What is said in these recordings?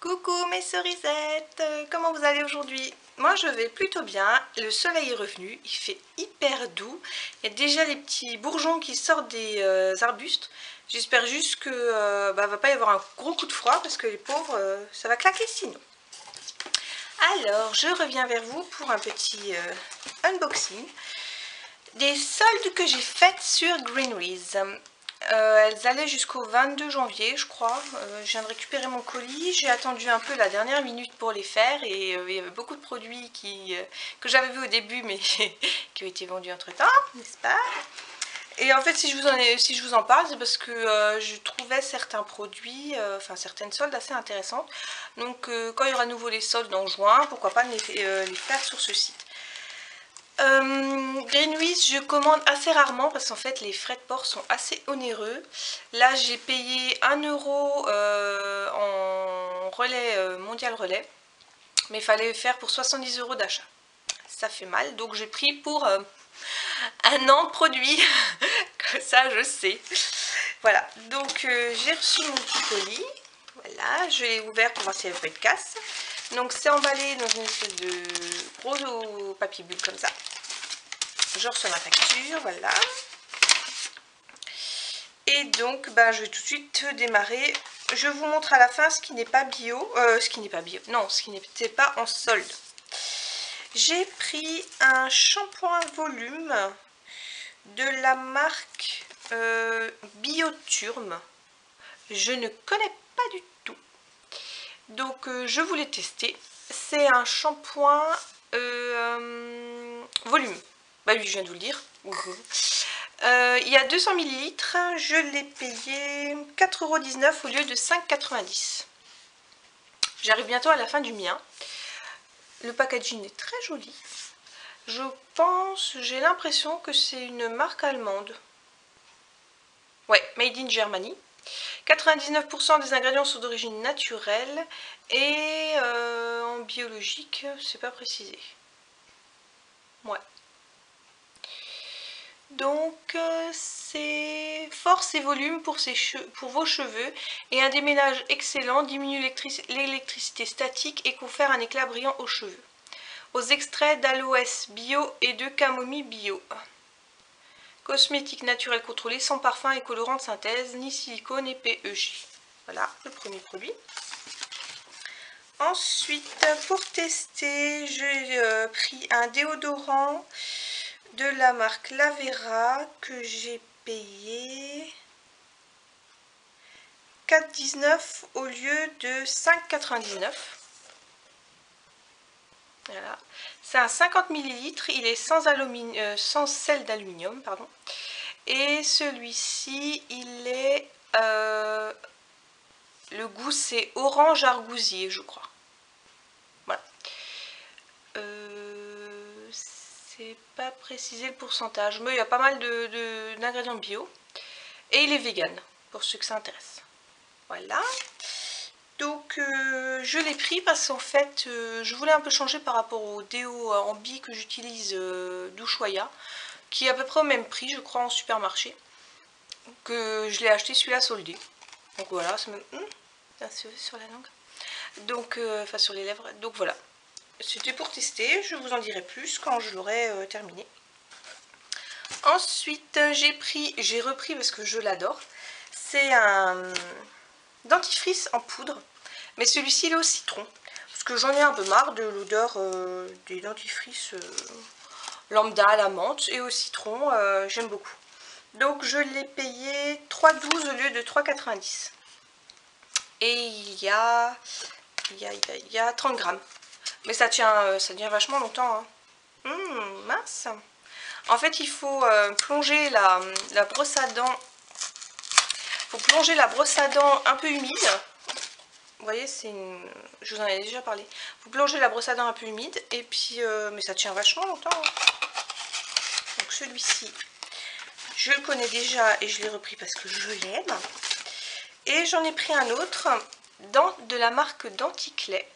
Coucou mes cerisettes, comment vous allez aujourd'hui? Moi je vais plutôt bien, le soleil est revenu, il fait hyper doux, il y a déjà les petits bourgeons qui sortent des arbustes. J'espère juste que va pas y avoir un gros coup de froid parce que les pauvres, ça va claquer sinon. Alors je reviens vers vous pour un petit unboxing des soldes que j'ai faites sur Greenwiz. Elles allaient jusqu'au 22 janvier, je crois. Je viens de récupérer mon colis. J'ai attendu un peu la dernière minute pour les faire et il y avait beaucoup de produits que j'avais vus au début mais qui ont été vendus entre temps, n'est-ce pas? Et en fait, si je vous en parle, c'est parce que je trouvais certains produits, enfin certaines soldes assez intéressantes. Donc quand il y aura à nouveau les soldes en juin, pourquoi pas les faire sur ce site. Greenwiz, je commande assez rarement parce qu'en fait les frais de port sont assez onéreux. Là j'ai payé 1 € en relais mondial relais, mais il fallait faire pour 70 € d'achat. Ça fait mal, donc j'ai pris pour 1 an de produit, comme ça je sais. Voilà, donc j'ai reçu mon petit colis. Voilà, je l'ai ouvert pour voir s'il n'y avait pas de casse. Donc c'est emballé dans une espèce de gros papier bulle comme ça. Je reçois ma facture, voilà. Et donc, je vais tout de suite démarrer. Je vous montre à la fin ce qui n'est pas bio. Ce qui n'était pas en solde. J'ai pris un shampoing volume de la marque Bioturm. Je ne connais pas du tout. Donc, je voulais tester. C'est un shampoing volume. Bah oui, je viens de vous le dire. Il y a 200 ml, je l'ai payé 4,19 € au lieu de 5,90 €. J'arrive bientôt à la fin du mien. Le packaging est très joli. J'ai l'impression que c'est une marque allemande. Ouais, made in Germany. 99% des ingrédients sont d'origine naturelle et en biologique, c'est pas précisé. Ouais. Donc c'est force et volume pour vos cheveux et un déménage excellent, diminue l'électricité statique et confère un éclat brillant aux cheveux. Aux extraits d'aloès bio et de camomille bio. Cosmétique naturel contrôlé, sans parfum et colorant de synthèse, ni silicone et PEG. Voilà le premier produit. Ensuite, pour tester, j'ai pris un déodorant de la marque Lavera que j'ai payé 4,19 € au lieu de 5,99 €. Voilà. C'est un 50 ml, il est sans sel d'aluminium, pardon. Et celui-ci, il est... le goût, c'est orange argousier, je crois. Voilà. C'est pas précisé le pourcentage, mais il y a pas mal d'ingrédients bio. Et il est vegan, pour ceux que ça intéresse. Voilà. Donc je l'ai pris parce qu'en fait je voulais un peu changer par rapport au déo en bille que j'utilise d'Ushuaïa, qui est à peu près au même prix je crois en supermarché. Que je l'ai acheté celui-là soldé. Donc voilà, c'est même sur la langue. Donc enfin sur les lèvres. Donc voilà. C'était pour tester, je vous en dirai plus quand je l'aurai terminé. Ensuite j'ai repris parce que je l'adore. C'est un dentifrice en poudre, mais celui-ci il est au citron. Parce que j'en ai un peu marre de l'odeur des dentifrices lambda à la menthe et au citron, j'aime beaucoup. Donc je l'ai payé 3,12 € au lieu de 3,90 €. Et il y a 30 grammes. Mais ça tient vachement longtemps. Hein. Mince. En fait, il faut plonger la brosse à dents. Plonger la brosse à dents un peu humide. Vous voyez, je vous en ai déjà parlé. Vous plongez la brosse à dents un peu humide. Et puis, mais ça tient vachement longtemps. Hein. Donc celui-ci, je le connais déjà et je l'ai repris parce que je l'aime. Et j'en ai pris un autre de la marque Denticlay.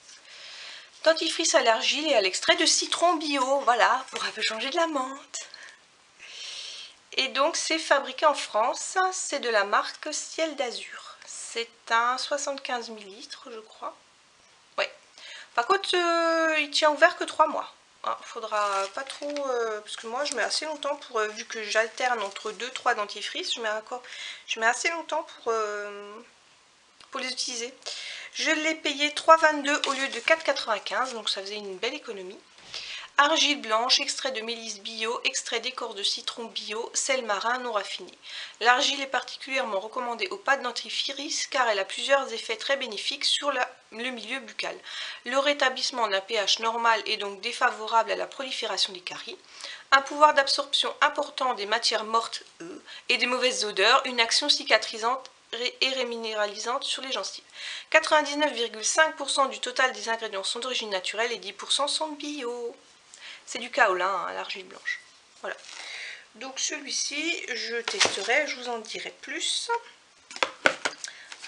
Dentifrice à l'argile et à l'extrait de citron bio. Voilà, pour un peu changer de la menthe. Et donc c'est fabriqué en France. C'est de la marque Ciel d'Azur. C'est un 75 ml, je crois. Par contre, il tient ouvert que 3 mois. Hein, faudra pas trop... parce que moi, je mets assez longtemps pour... vu que j'alterne entre 2-3 dentifrices, je mets assez longtemps pour les utiliser. Je l'ai payé 3,22 au lieu de 4,95, donc ça faisait une belle économie. Argile blanche, extrait de mélisse bio, extrait d'écorce de citron bio, sel marin non raffiné. L'argile est particulièrement recommandée aux pâtes dentifrices car elle a plusieurs effets très bénéfiques sur le milieu buccal. Le rétablissement d'un pH normal est donc défavorable à la prolifération des caries. Un pouvoir d'absorption important des matières mortes et des mauvaises odeurs, une action cicatrisante et réminéralisante sur les gencives. 99,5% du total des ingrédients sont d'origine naturelle et 10% sont bio. C'est du kaolin, hein, l'argile blanche. Voilà. Donc celui-ci, je testerai, je vous en dirai plus.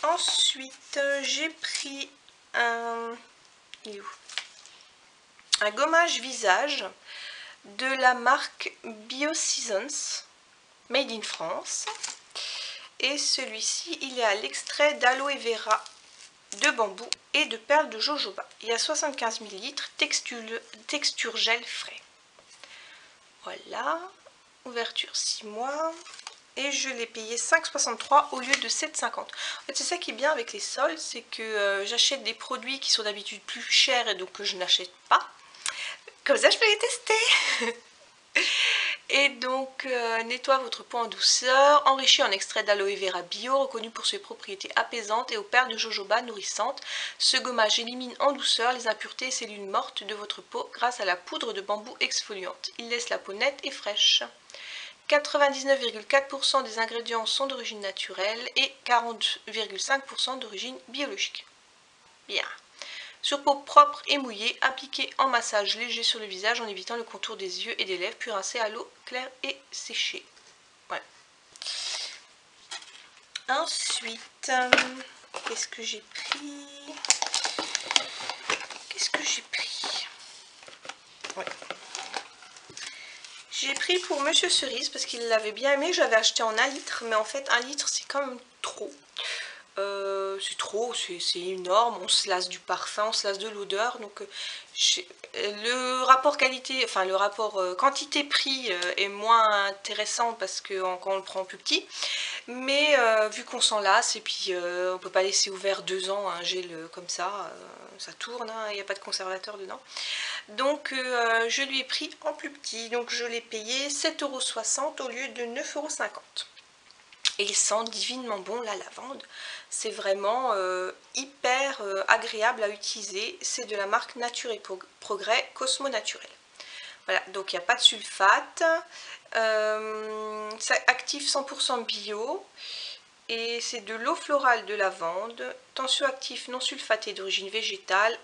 Ensuite, j'ai pris un gommage visage de la marque BioSeasons, made in France. Et celui-ci, il est à l'extrait d'aloe vera, de bambou et de perles de jojoba. Il y a 75 ml, texture gel frais. Voilà, ouverture 6 mois. Et je l'ai payé 5,63 au lieu de 7,50. En fait, c'est ça qui est bien avec les soldes, c'est que j'achète des produits qui sont d'habitude plus chers et donc que je n'achète pas. Comme ça, je peux les tester. Et donc, nettoie votre peau en douceur, enrichi en extrait d'aloe vera bio, reconnu pour ses propriétés apaisantes et aux perles de jojoba nourrissantes. Ce gommage élimine en douceur les impuretés et cellules mortes de votre peau grâce à la poudre de bambou exfoliante. Il laisse la peau nette et fraîche. 99,4% des ingrédients sont d'origine naturelle et 40,5% d'origine biologique. Bien. Sur peau propre et mouillée, appliquez en massage léger sur le visage en évitant le contour des yeux et des lèvres, puis rincez à l'eau claire et séchée. Voilà. Ensuite, qu'est-ce que j'ai pris? Ouais. J'ai pris pour Monsieur Cerise parce qu'il l'avait bien aimé. J'avais acheté en 1 litre, mais en fait 1 litre c'est quand même trop. C'est trop, c'est énorme, on se lasse du parfum, on se lasse de l'odeur, donc le rapport qualité, enfin le rapport quantité-prix est moins intéressant parce que quand on le prend plus petit, mais vu qu'on s'en lasse et puis on peut pas laisser ouvert 2 ans un gel comme ça, ça tourne, hein, il n'y a pas de conservateur dedans, donc je lui ai pris en plus petit, donc je l'ai payé 7,60 € au lieu de 9,50 €. Et il sent divinement bon la lavande. C'est vraiment hyper agréable à utiliser. C'est de la marque Nature et Progrès Cosmo Naturel. Voilà, donc il n'y a pas de sulfate. Ça active 100% bio. Et c'est de l'eau florale de lavande, tensioactif non sulfaté d'origine végétale,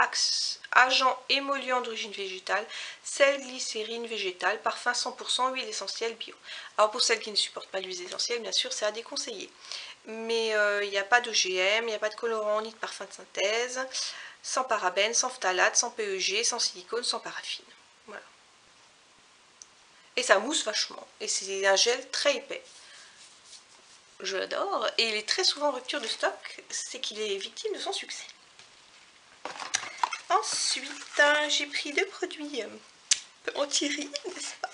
agent émollient d'origine végétale, sel, glycérine végétale, parfum 100%, huile essentielle bio. Alors pour celles qui ne supportent pas l'huile essentielle, bien sûr, c'est à déconseiller. Mais il n'y a pas d'OGM, il n'y a pas de colorant ni de parfum de synthèse, sans parabènes, sans phtalate, sans PEG, sans silicone, sans paraffine. Voilà. Et ça mousse vachement. Et c'est un gel très épais. Je l'adore et il est très souvent en rupture de stock, c'est qu'il est victime de son succès. Ensuite, j'ai pris 2 produits anti-rides, n'est-ce pas?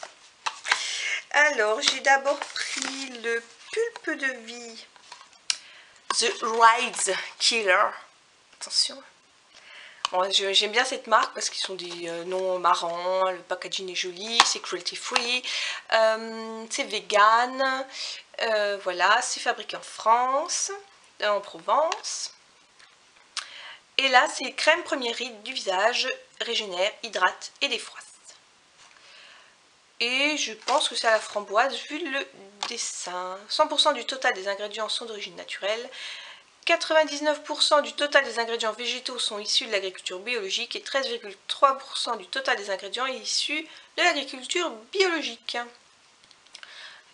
Alors, j'ai d'abord pris le Pulpe de Vie The Rides Killer. Attention. Bon, j'aime bien cette marque parce qu'ils sont des noms marrants, le packaging est joli, c'est cruelty free, c'est vegan, voilà, c'est fabriqué en France, en Provence. Et là, c'est crème première ride du visage, régénère, hydrate et défroisse. Et je pense que c'est à la framboise vu le dessin. 100% du total des ingrédients sont d'origine naturelle. 99% du total des ingrédients végétaux sont issus de l'agriculture biologique et 13,3% du total des ingrédients est issu de l'agriculture biologique.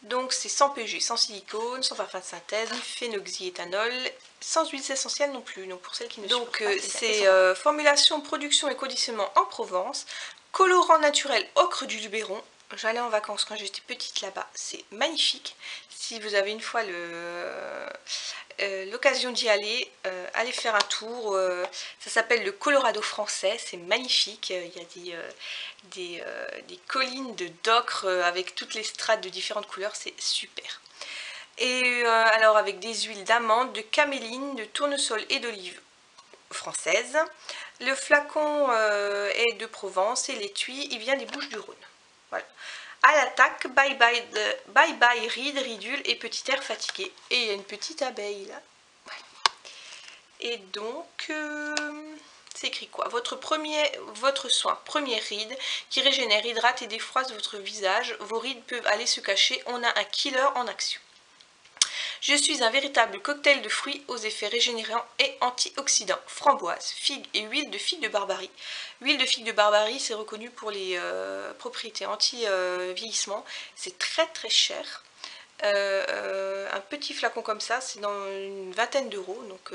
Donc c'est sans PEG, sans silicone, sans parfum de synthèse, ni phénoxyéthanol, sans huiles essentielles non plus. Donc pour celles qui ne supportent pas. Donc c'est formulation, production et conditionnement en Provence, colorant naturel ocre du Luberon, J'allais en vacances quand j'étais petite là-bas. C'est magnifique. Si vous avez une fois l'occasion d'y aller, allez faire un tour. Ça s'appelle le Colorado français. C'est magnifique. Il y a des collines de d'ocre avec toutes les strates de différentes couleurs. C'est super. Et alors avec des huiles d'amande, de caméline, de tournesol et d'olive française. Le flacon est de Provence et l'étui, il vient des Bouches-du-Rhône. Voilà. À l'attaque, bye bye, bye bye ride, ridule et petit air fatigué. Et il y a une petite abeille là. Ouais. Et donc, c'est écrit quoi? Votre soin, premier ride, qui régénère, hydrate et défroisse votre visage. Vos rides peuvent aller se cacher. On a un killer en action. Je suis un véritable cocktail de fruits aux effets régénérants et antioxydants. Framboise, figue et huile de figue de Barbarie. L'huile de figue de Barbarie, c'est reconnu pour les propriétés anti-vieillissement. C'est très très cher. Un petit flacon comme ça, c'est dans une vingtaine d'euros. Donc,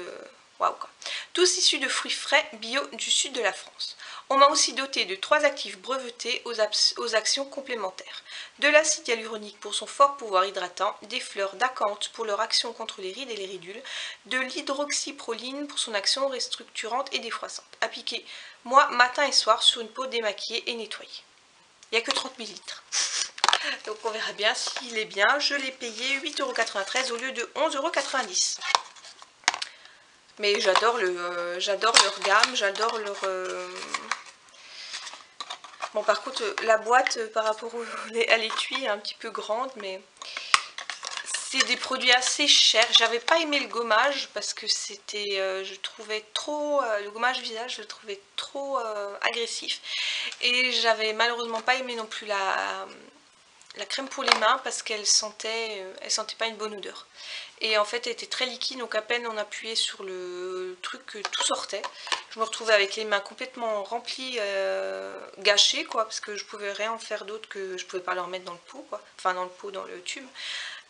waouh quoi. Tous issus de fruits frais bio du sud de la France. On m'a aussi doté de 3 actifs brevetés aux actions complémentaires. De l'acide hyaluronique pour son fort pouvoir hydratant, des fleurs d'acanthe pour leur action contre les rides et les ridules, de l'hydroxyproline pour son action restructurante et défroissante. Appliquez moi matin et soir sur une peau démaquillée et nettoyée. Il n'y a que 30 ml. Donc on verra bien s'il est bien. Je l'ai payé 8,93 € au lieu de 11,90 €. Mais j'adore leur gamme, j'adore leur... Bon par contre la boîte par rapport à l'étui est un petit peu grande, mais c'est des produits assez chers. J'avais pas aimé le gommage parce que c'était, je trouvais trop, le gommage visage je le trouvais trop agressif. Et j'avais malheureusement pas aimé non plus la crème pour les mains parce qu'elle sentait pas une bonne odeur. Et en fait elle était très liquide, donc à peine on appuyait sur le truc tout sortait. Je me retrouvais avec les mains complètement remplies, gâchées quoi, parce que je pouvais rien en faire d'autre que je pouvais pas leur mettre dans le pot quoi, enfin dans le pot, dans le tube.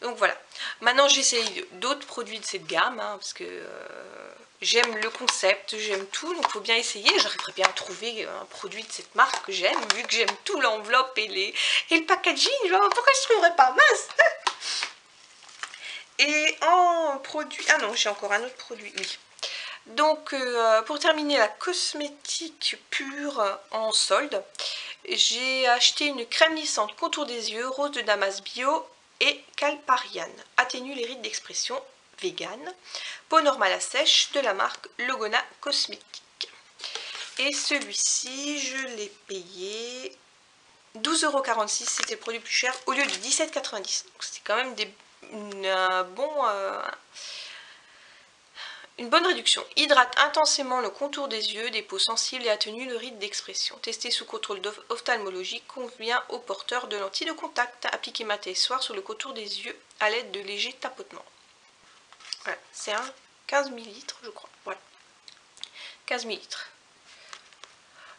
Donc voilà, maintenant j'essaye d'autres produits de cette gamme, hein, parce que j'aime le concept, j'aime tout, donc il faut bien essayer. J'arriverai bien à trouver un produit de cette marque que j'aime, vu que j'aime tout, l'enveloppe et le packaging, genre, pourquoi je ne trouverais pas, mince. Et en produit, ah non, j'ai encore un autre produit, oui. Donc pour terminer la cosmétique pure en solde, j'ai acheté une crème lissante contour des yeux, rose de Damas bio et Calpariane. Atténue les rides d'expression vegan. Peau normale à sèche de la marque Logona Cosmétique. Et celui-ci, je l'ai payé 12,46 €, c'était le produit plus cher, au lieu de 17,90 €. Donc c'était quand même une bonne réduction. Hydrate intensément le contour des yeux, des peaux sensibles et atténue le ride d'expression. Testé sous contrôle ophtalmologique, convient aux porteurs de lentilles de contact. Appliqué matin et soir sur le contour des yeux à l'aide de légers tapotements. Voilà, c'est un 15 ml je crois. Voilà, 15 ml.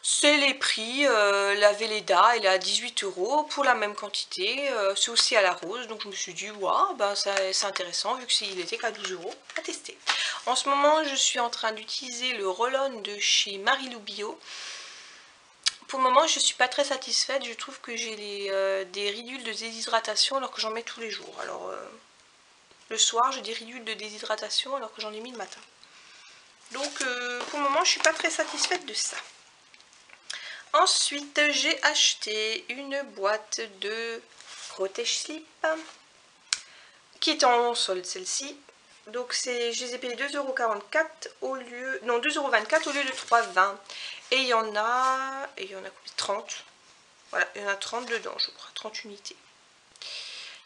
C'est les prix, la Velleda elle est à 18 € pour la même quantité, c'est aussi à la rose, donc je me suis dit waouh, ben c'est intéressant vu qu'il était qu'à 12 € à tester. En ce moment je suis en train d'utiliser le roll-on de chez Marilou Bio. Pour le moment je ne suis pas très satisfaite, je trouve que j'ai des ridules de déshydratation alors que j'en mets tous les jours. Alors le soir j'ai des ridules de déshydratation alors que j'en ai mis le matin. Donc pour le moment je ne suis pas très satisfaite de ça. Ensuite, j'ai acheté une boîte de protège slip qui est en solde celle-ci. Donc je les ai payés 2,44 € au lieu, non 2,24 € au lieu de 3,20 €. Et il y en a, combien? 30. Voilà, il y en a 30 dedans, je crois, 30 unités.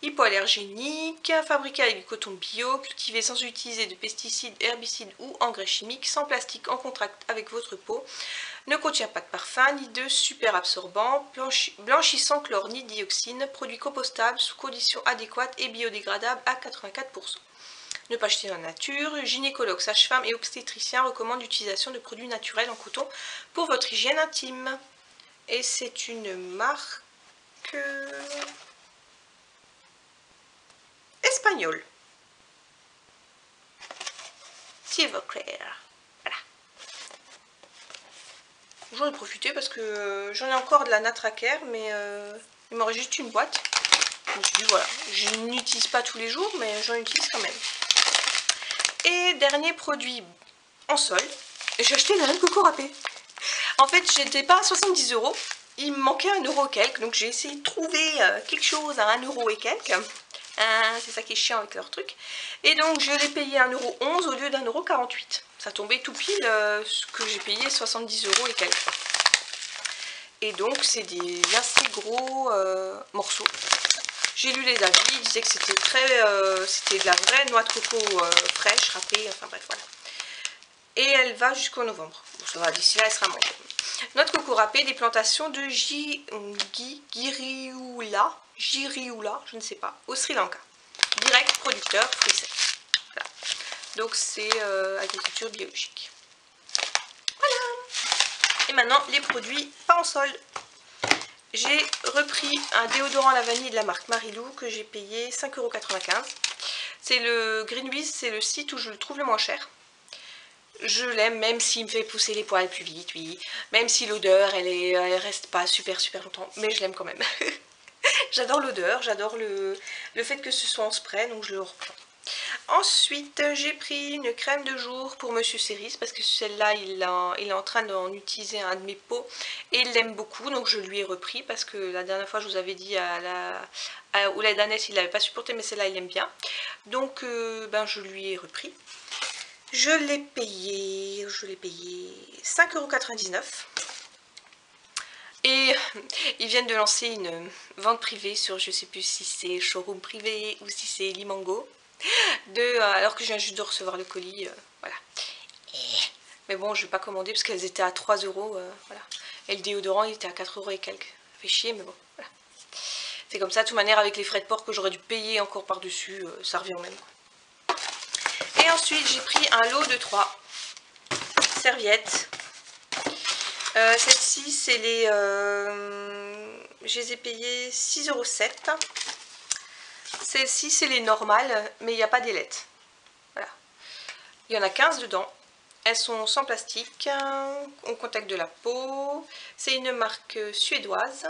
Hypoallergénique, fabriqué avec du coton bio, cultivé sans utiliser de pesticides, herbicides ou engrais chimiques, sans plastique en contact avec votre peau, ne contient pas de parfum ni de super absorbant, blanchissant chlore ni dioxine, produit compostable sous conditions adéquates et biodégradable à 84%. Ne pas jeter dans la nature, gynécologue, sage-femme et obstétricien recommandent l'utilisation de produits naturels en coton pour votre hygiène intime. Et c'est une marque espagnol. Silverclear. Voilà. J'en ai profité parce que j'en ai encore de la Natraker, mais Il m'en reste juste une boîte. Je me suis dit voilà, je n'utilise pas tous les jours, mais j'en utilise quand même. Et dernier produit en solde, j'ai acheté la même coco râpée. En fait, j'étais pas à 70 €. Il me manquait 1 € et quelques, donc j'ai essayé de trouver quelque chose à 1 € et quelques. C'est ça qui est chiant avec leur truc. Et donc je l'ai payé 1,11 € au lieu d'1,48 €. Ça tombait tout pile ce que j'ai payé 70 € et quelques. Et donc c'est des assez gros morceaux. J'ai lu les avis, ils disaient que c'était c'était de la vraie noix de coco fraîche, râpée, enfin bref voilà. Et elle va jusqu'au novembre. Bon, ça va, d'ici là elle sera mangée. Noix de coco râpée des plantations de Giriula, je ne sais pas, au Sri Lanka. Direct producteur, fruits secs. Voilà. Donc c'est agriculture biologique. Voilà. Et maintenant les produits pas en solde. J'ai repris un déodorant à la vanille de la marque Marilou que j'ai payé 5,95 €. C'est le Greenwiz, c'est le site où je le trouve le moins cher. Je l'aime même s'il me fait pousser les poils plus vite, oui. Même si l'odeur, elle reste pas super longtemps, mais je l'aime quand même. J'adore l'odeur, j'adore le fait que ce soit en spray, donc je le reprends. Ensuite, j'ai pris une crème de jour pour Monsieur Cerise, parce que celle-là, il est en train d'en utiliser un de mes pots, et il l'aime beaucoup, donc je lui ai repris, parce que la dernière fois, je vous avais dit au lait d'ânesse, il l'avait pas supporté, mais celle-là, il aime bien. Donc, je lui ai repris. Je l'ai payé 5,99 €. Et ils viennent de lancer une vente privée sur, je sais plus si c'est Showroom Privé ou si c'est Limango. Alors que je viens juste de recevoir le colis, voilà. Mais bon, je vais pas commander parce qu'elles étaient à 3 €, voilà. Et le déodorant, il était à 4 € et quelques. Ça fait chier, mais bon, voilà. C'est comme ça, de toute manière, avec les frais de port que j'aurais dû payer encore par-dessus, ça revient au même. Et ensuite, j'ai pris un lot de 3 serviettes. Celles-ci, c'est les... je les ai payées 6,07 €. Celles-ci, c'est les normales, mais il n'y a pas d'ailettes. Voilà. Il y en a 15 dedans. Elles sont sans plastique, au contact de la peau. C'est une marque suédoise.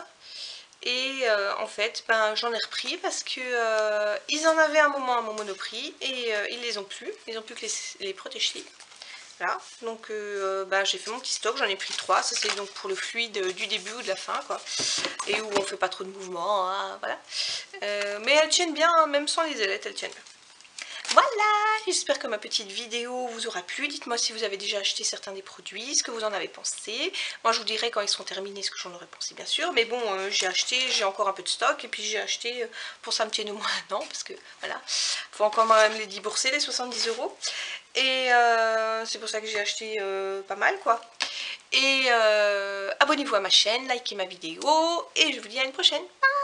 Et en fait, j'en ai repris parce que ils en avaient un moment à mon Monoprix et ils les ont plus. Ils n'ont plus que les protège-slip. Voilà, donc j'ai fait mon petit stock, j'en ai pris 3. Ça c'est donc pour le fluide du début ou de la fin, quoi. Et où on fait pas trop de mouvements, hein, voilà. Mais elles tiennent bien, hein, même sans les ailettes, elles tiennent bien. Voilà, j'espère que ma petite vidéo vous aura plu. Dites-moi si vous avez déjà acheté certains des produits, ce que vous en avez pensé. Moi je vous dirai quand ils seront terminés ce que j'en aurais pensé, bien sûr. Mais bon, j'ai encore un peu de stock. Et puis j'ai acheté, pour ça me tienne au moins un an. Parce que voilà, faut encore même les débourser, les 70 €. Et c'est pour ça que j'ai acheté pas mal, quoi. Et abonnez-vous à ma chaîne, likez ma vidéo. Et je vous dis à une prochaine. Bye.